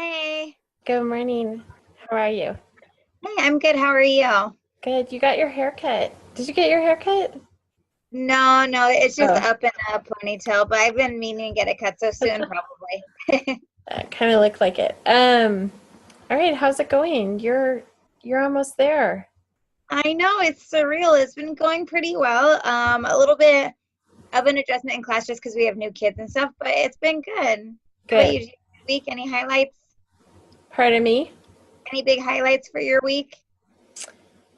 Hey. Good morning. How are you? Hey, I'm good. How are you? Good. You got your hair cut. Did you get your hair cut? No, it's just Oh, up in a ponytail, but I've been meaning to get it cut so soon, probably. kind of looked like it. All right, how's it going? You're almost there. I know it's surreal. It's been going pretty well. A little bit of an adjustment in class just because we have new kids and stuff, but it's been good. How about you? Good. Did you have a good week? Any highlights? Pardon me? Any big highlights for your week?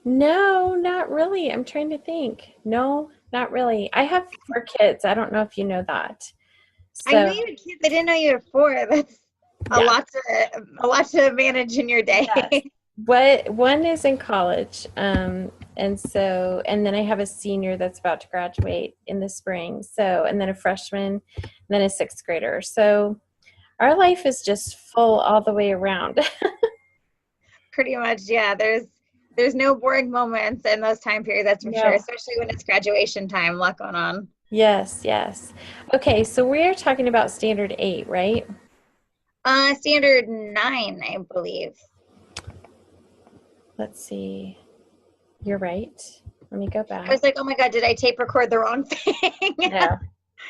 No, not really. I'm trying to think. No, not really. I have four kids. I don't know if you know that. I knew So, you had kids. I didn't know you had four. That's yeah. a lot to manage in your Yes. day. What one is in college, and then I have a senior that's about to graduate in the spring. So, and then a freshman, and then a sixth grader. So, our life is just full all the way around. Pretty much, yeah. There's no boring moments in those time periods, that's for sure, No. especially when it's graduation time. A lot going on. Yes, yes. Okay, so we're talking about standard 8, right? Standard nine, I believe. Let's see. You're right. Let me go I was back. like, oh my God, did I tape record the wrong thing? No,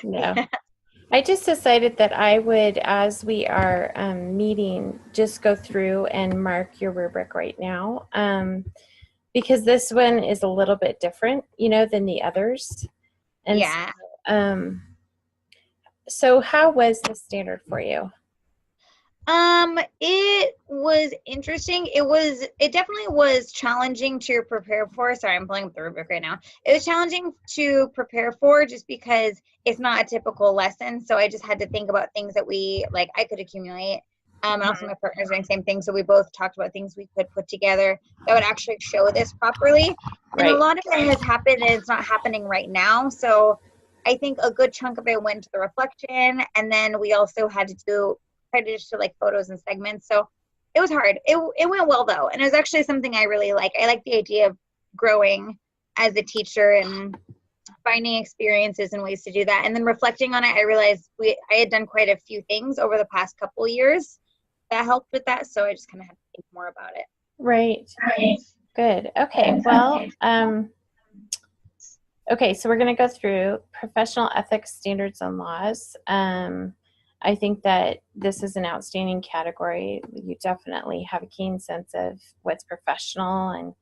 no. Yeah. I just decided that I would, as we are meeting, just go through and mark your rubric right now, because this one is a little bit different, than the others. And Yeah. um, so how was the standard for you? It was interesting. It definitely was challenging to prepare for. Sorry, I'm pulling up the rubric right now. It was challenging to prepare for just because it's not a typical lesson. So I just had to think about things that I could accumulate. And also my partner's doing the same thing. So we both talked about things we could put together that would actually show this properly. And a Right. lot of it has happened and it's not happening right now. So I think a good chunk of it went to the reflection. And then we also had to do credits to like photos and segments. So it was hard. It went well though, and it was actually something I really like. I like the idea of growing as a teacher and finding experiences and ways to do that. And then reflecting on it, I realized I had done quite a few things over the past couple years that helped with that. So I just kind of had to think more about it. Right. Good. Okay. Well, okay, so we're going to go through professional ethics, standards, and laws. I think that this is an outstanding category. You definitely have a keen sense of what's professional,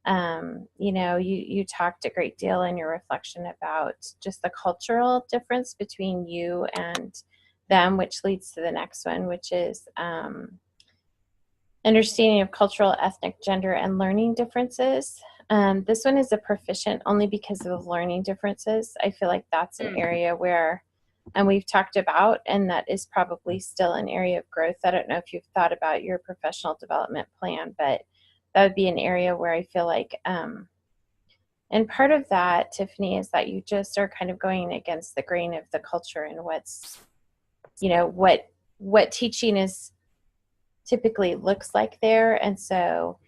and you talked a great deal in your reflection about just the cultural difference between you and them, which leads to the next one, which is understanding of cultural, ethnic, gender, and learning differences. This one is a proficient only because of learning differences. I feel like that's an Mm. area where, and we've talked about, and that is probably still an area of growth. I don't know if you've thought about your professional development plan, but that would be an area where I feel like, and part of that, Tiffany, is that you just are kind of going against the grain of the culture and what teaching is typically looks like there. And so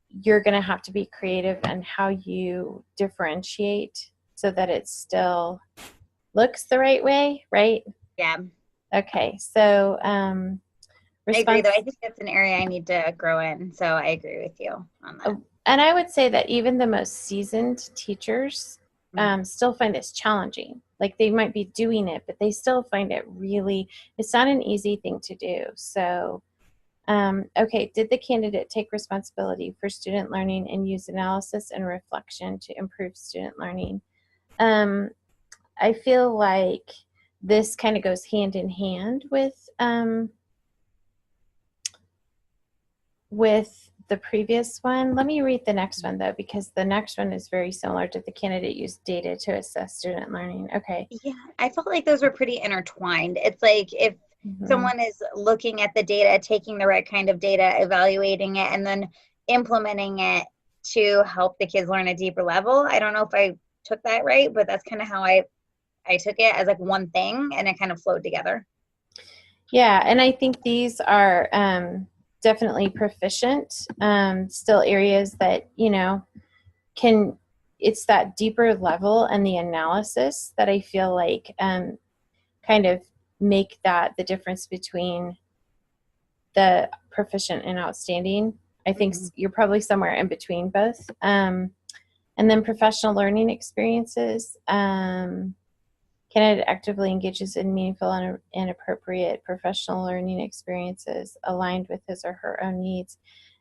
you're going to have to be creative in how you differentiate so that it still looks the right way, right? Yeah, Okay, so I agree though. response. I think that's an area I need to grow in. So I agree with you on that. And I would say that even the most seasoned teachers Mm. still find this challenging. Like they might be doing it, but they still find it really, it's not an easy thing to do. So okay, did the candidate take responsibility for student learning and use analysis and reflection to improve student learning? Um, I feel like this kind of goes hand in hand with the previous one. Let me read the next one though, because the next one is very similar. Did the candidate use data to assess student learning? Okay. Yeah, I felt like those were pretty intertwined. It's like if Mm-hmm. someone is looking at the data, taking the right kind of data, evaluating it, and then implementing it to help the kids learn a deeper level. I don't know if I took that right, but that's kind of how I took it as like one thing, and it kind of flowed together. Yeah, and I think these are definitely proficient. Still areas that can it's that deeper level and the analysis that I feel like kind of make that the difference between the proficient and outstanding. I think you're probably somewhere in between both. And then professional learning experiences. Candidate actively engages in meaningful and appropriate professional learning experiences aligned with his or her own needs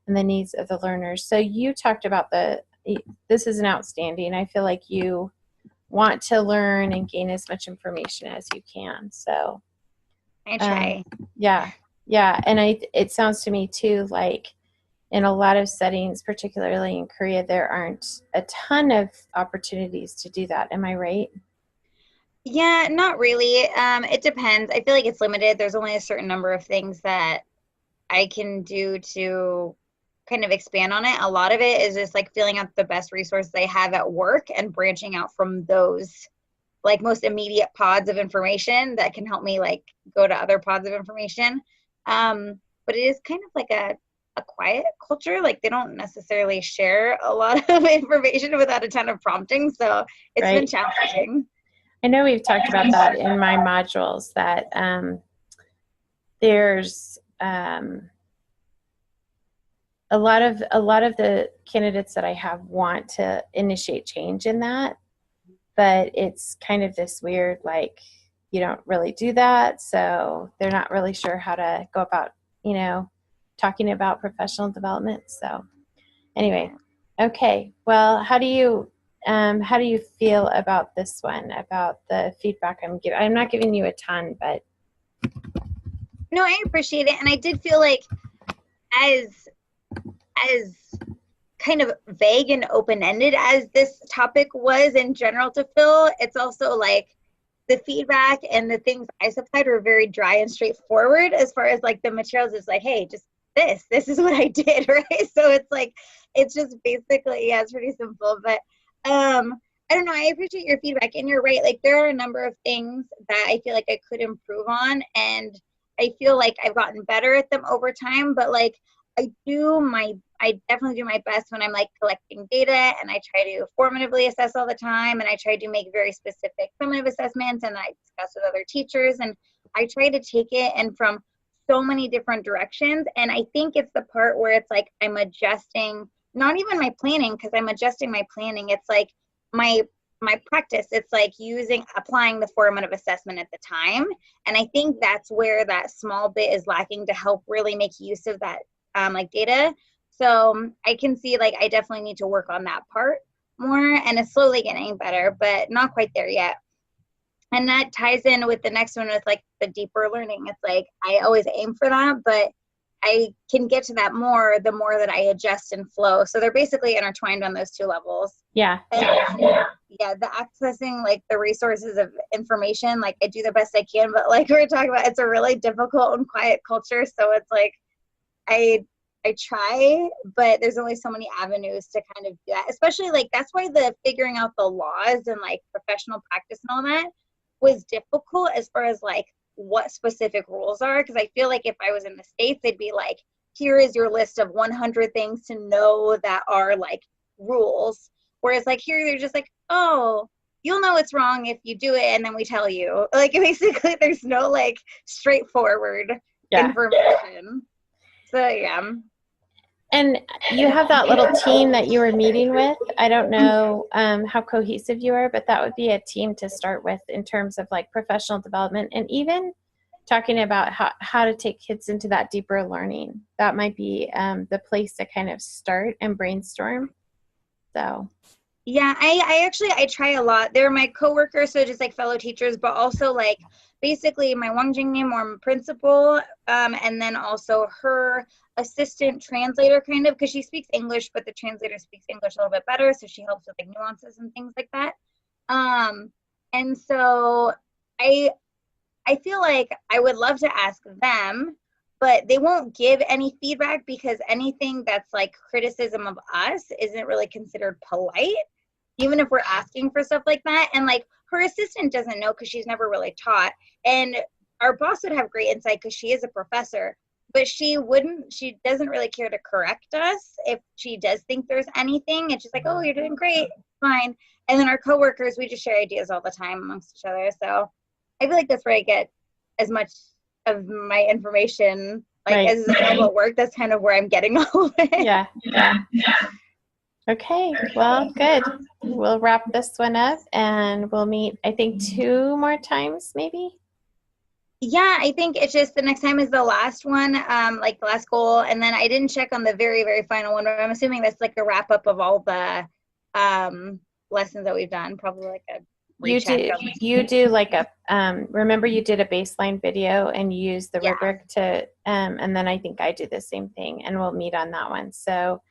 and the needs of the learners. So you talked about this is an outstanding. I feel like you want to learn and gain as much information as you can. So I try. Yeah. And it sounds to me too, like in a lot of settings, particularly in Korea, there aren't a ton of opportunities to do that. Am I right? Yeah, not really. It depends. I feel like it's limited. There's only a certain number of things that I can do to kind of expand on it. A lot of it is just like filling out the best resources I have at work and branching out from those like most immediate pods of information that can help me like go to other pods of information. But it is kind of like a quiet culture. Like they don't necessarily share a lot of information without a ton of prompting. So it's been challenging. I know we've talked about that in my modules, that there's a lot of the candidates that I have want to initiate change in that, but it's kind of this weird, like, you don't really do that, so they're not really sure how to go about, talking about professional development. So anyway, okay, well, how do you feel about this one, about the feedback I'm giving? I'm not giving you a ton, but. No, I appreciate it. And I did feel like as kind of vague and open-ended as this topic was in general to Phil, it's also like the feedback and the things I supplied were very dry and straightforward as far as like the materials is like, hey, just this is what I did, right? So it's like, it's just basically, yeah, it's pretty simple. But I don't know, I appreciate your feedback, and you're right, like there are a number of things that I feel like I could improve on, and I feel like I've gotten better at them over time, but like I definitely do my best when I'm like collecting data, and I try to formatively assess all the time, and I try to make very specific summative assessments, and I discuss with other teachers, and I try to take it and from so many different directions. And I think it's the part where it's like I'm adjusting, not even my planning, because I'm adjusting my planning. It's like my practice. It's like applying the formative assessment at the time. And I think that's where that small bit is lacking to help really make use of that like data. So I can see like I definitely need to work on that part more, and it's slowly getting better, but not quite there yet. And that ties in with the next one with like the deeper learning. It's like I always aim for that, but I can get to that more the more that I adjust and flow. So they're basically intertwined on those two levels. Yeah. Yeah, the accessing like the resources of information, like I do the best I can, but like we were talking about, it's a really difficult and quiet culture. So it's like I try, but there's only so many avenues to kind of do that. Especially like that's why the figuring out the laws and like professional practice and all that was difficult as far as like what specific rules are. Because I feel like if I was in the States, they'd be like, here is your list of 100 things to know that are like rules. Whereas like here, they're just like, oh, you'll know it's wrong if you do it, and then we tell you. Like basically, there's no like straightforward information. So yeah. And you have that little team that you were meeting with. I don't know how cohesive you are, but that would be a team to start with in terms of like professional development, and even talking about how to take kids into that deeper learning. That might be the place to kind of start and brainstorm. So. Yeah, I try a lot. They're my coworkers, so just like fellow teachers, but also like basically my Wangjing or principal, and then also her assistant translator, kind of, because she speaks English, but the translator speaks English a little bit better, so she helps with like nuances and things like that. And so I feel like I would love to ask them, but they won't give any feedback because anything that's like criticism of us isn't really considered polite, even if we're asking for stuff like that. And like her assistant doesn't know because she's never really taught. And our boss would have great insight because she is a professor, but she doesn't really care to correct us if she does think there's anything. It's just like, oh, you're doing great, fine. And then our coworkers, we just share ideas all the time amongst each other. So I feel like that's where I get as much of my information Like Right. as all at work, that's kind of where I'm getting all of it. Yeah. Yeah. Okay. Well, good. We'll wrap this one up and we'll meet, I think, 2 more times, maybe. Yeah, I think it's just the next time is the last one, like the last goal. And then I didn't check on the very, very final one, but I'm assuming that's like a wrap up of all the lessons that we've done, probably like a recheck of. You do like a, remember you did a baseline video and you use the Yeah. rubric to, and then I think I do the same thing and we'll meet on that one. So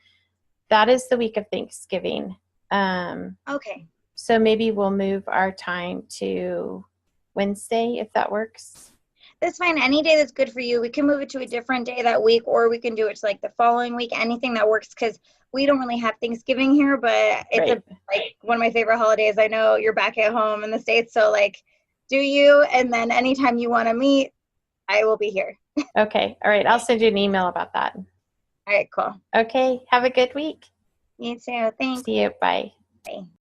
that is the week of Thanksgiving. Okay. So maybe we'll move our time to Wednesday if that works. That's fine. Any day that's good for you. We can move it to a different day that week, or we can do it to like the following week. Anything that works, because we don't really have Thanksgiving here, but it's Right. like one of my favorite holidays. I know you're back at home in the States, so like, do you? And then anytime you want to meet, I will be here. Okay. All right. I'll send you an email about that. All right, cool. Okay. Have a good week. You too. Thanks. See you. Bye. Bye.